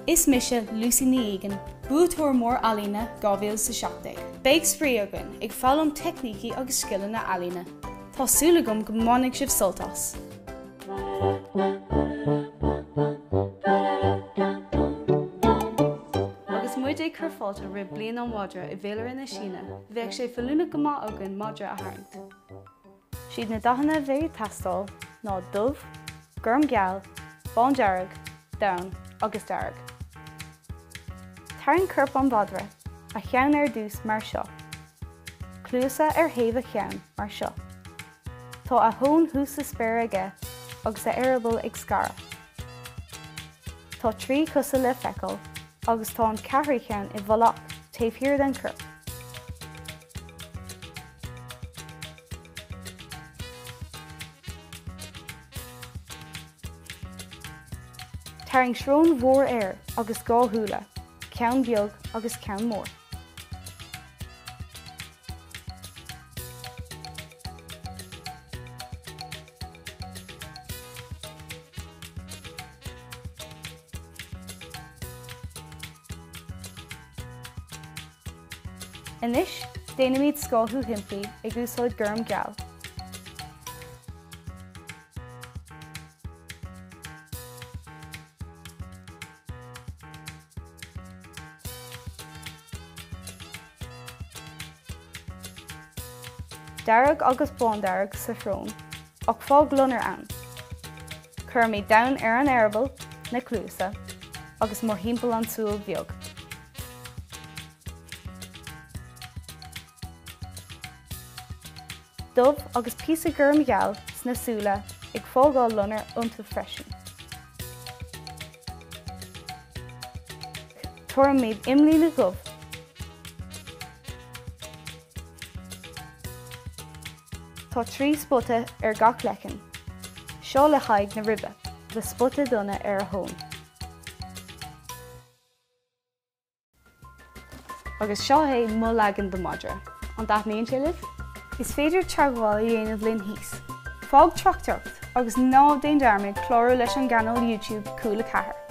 Is mise Lucy Ní Dhuiginn, búthúir mór alína 2017. Beidh spríogainn ag fálam technící agus scileanna na alína. Tásúla gom go mbeadh sibh soltas. Agus muid é chur fáilte rib bliain an Madra I bhéilear na Síne, bheadh sé filiúna go maith agan Madra a tharraingt. Siad na daithanna bheidh teastáil ná dubh, gurm geal, bán dearg, domhan agus dearg. Tharraingt curp an Madra a cheann ar dús mar seo. Clúsa ar thaobh a cheann mar seo. Tá a thón thús sa spéir aige agus a arabal ag scara. Tá 3 cusa le feiceáil agus tá an 4 cheann I bhfalach taobh thiar den curp. Tharraingt srón mhór air agus 2 thúla, ceann beag agus ceann mór. Anois, déanam iad scáthú thimplí ag úsáid gurm geal. Dearg agus bán dearg sa thrón, ach fág lunar ann. Chuir mé domhan ar an arabal na clúsa agus mór thimpeall an súil beag. Dubh agus píosa gurm geal sna súla ag fágáil lunar iontu freisin. Tuairim méid imlí na gubh. Tá 3 spote ar gach lecan. Seo le chaig na ribbe, le spote donna ar a thón. Agus seo é mo legan do Madra. An daithníonn sé libh? Is féidir teagháil I dhéanamh linn híos. Fág tráchtacht agus ná déon dearmid chlárú leis an gcanál YouTube Cúla4.